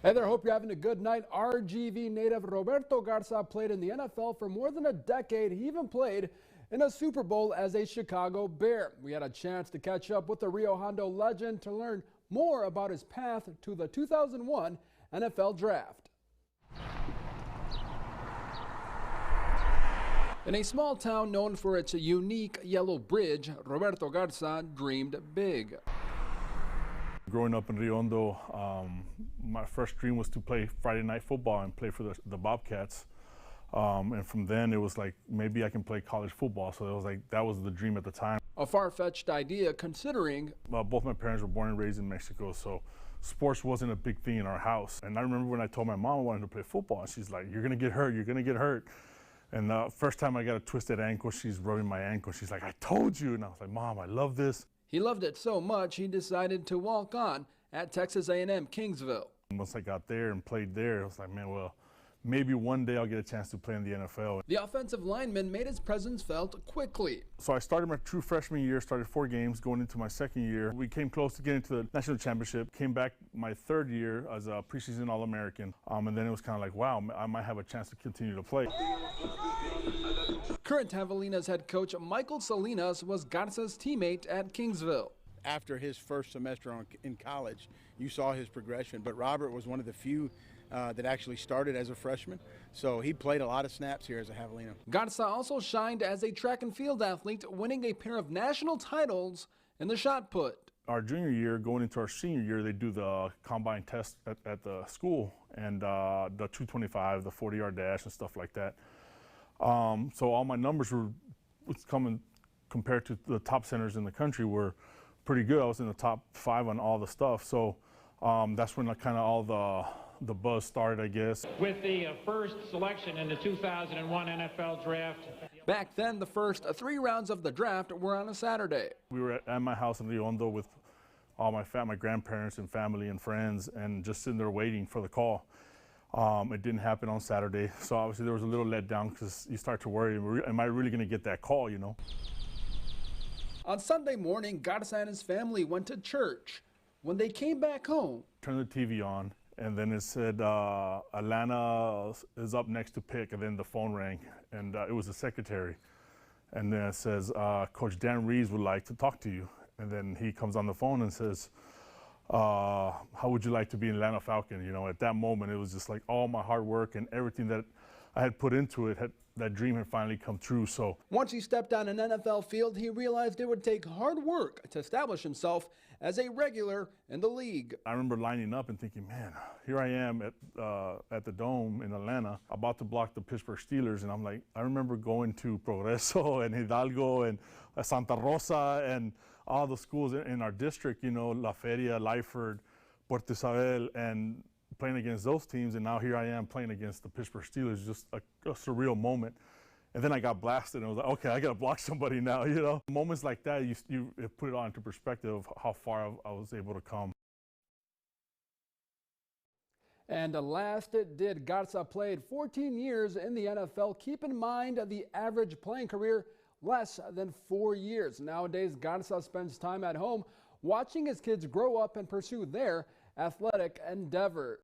Hey there, hope you're having a good night. RGV native Roberto Garza played in the NFL for more than a decade. He even played in a Super Bowl as a Chicago Bear. We had a chance to catch up with the Rio Hondo legend to learn more about his path to the 2001 NFL Draft. In a small town known for its unique yellow bridge, Roberto Garza dreamed big. Growing up in Rio Hondo, my first dream was to play Friday night football and play for the Bobcats. And from then it was like, maybe I can play college football. So it was like, that was the dream at the time. A far-fetched idea considering both my parents were born and raised in Mexico, so sports wasn't a big thing in our house. And I remember when I told my mom I wanted to play football, and she's like, you're gonna get hurt, you're gonna get hurt. And the first time I got a twisted ankle, she's rubbing my ankle. She's like, I told you. And I was like, Mom, I love this. He loved it so much, he decided to walk on at Texas A&M Kingsville. Once I got there and played there, I was like, man, well, maybe one day I'll get a chance to play in the NFL. The offensive lineman made his presence felt quickly. So I started my true freshman year, started 4 games. Going into my second year, we came close to getting to the national championship. Came back my third year as a preseason All-American. And then it was kind of like, wow, I might have a chance to continue to play. Current Javelinas head coach Michael Salinas was Garza's teammate at Kingsville. After his first semester in college, you saw his progression, but Robert was one of the few that actually started as a freshman, so he played a lot of snaps here as a Javelino. Garza also shined as a track and field athlete, winning a pair of national titles in the shot put. Our junior year, going into our senior year, they do the combine test at the school, and the 225, the 40-yard dash and stuff like that. So all my numbers was coming compared to the top centers in the country were pretty good. I was in the top 5 on all the stuff. So that's when kind of all the buzz started, I guess. With the first selection in the 2001 NFL Draft. Back then, the first 3 rounds of the draft were on a Saturday. We were at my house in Rio Hondo with all my grandparents and family and friends, and just sitting there waiting for the call. It didn't happen on Saturday, so obviously there was a little letdown because you start to worry, am I really going to get that call, you know? On Sunday morning, Garza and his family went to church. When they came back home, turned the TV on, and then it said, Atlanta is up next to pick, and then the phone rang, and it was the secretary. And then it says, Coach Dan Reeves would like to talk to you. And then he comes on the phone and says, how would you like to be an Atlanta Falcon? You know, at that moment, it was just like all my hard work and everything that I had put into it, that dream had finally come true. So once he stepped on an NFL field, he realized it would take hard work to establish himself as a regular in the league. I remember lining up and thinking, man, here I am at the Dome in Atlanta, about to block the Pittsburgh Steelers. And I'm like, I remember going to Progreso and Hidalgo and Santa Rosa and all the schools in our district, you know, La Feria, Lyford, Puerto Isabel, and playing against those teams. And now here I am playing against the Pittsburgh Steelers, just a surreal moment. And then I got blasted and I was like, okay, I got to block somebody now, you know. Moments like that, you put it all into perspective of how far I was able to come. And last it did, Garza played 14 years in the NFL. Keep in mind the average playing career, less than 4 years. Nowadays, Garza spends time at home watching his kids grow up and pursue their athletic endeavors.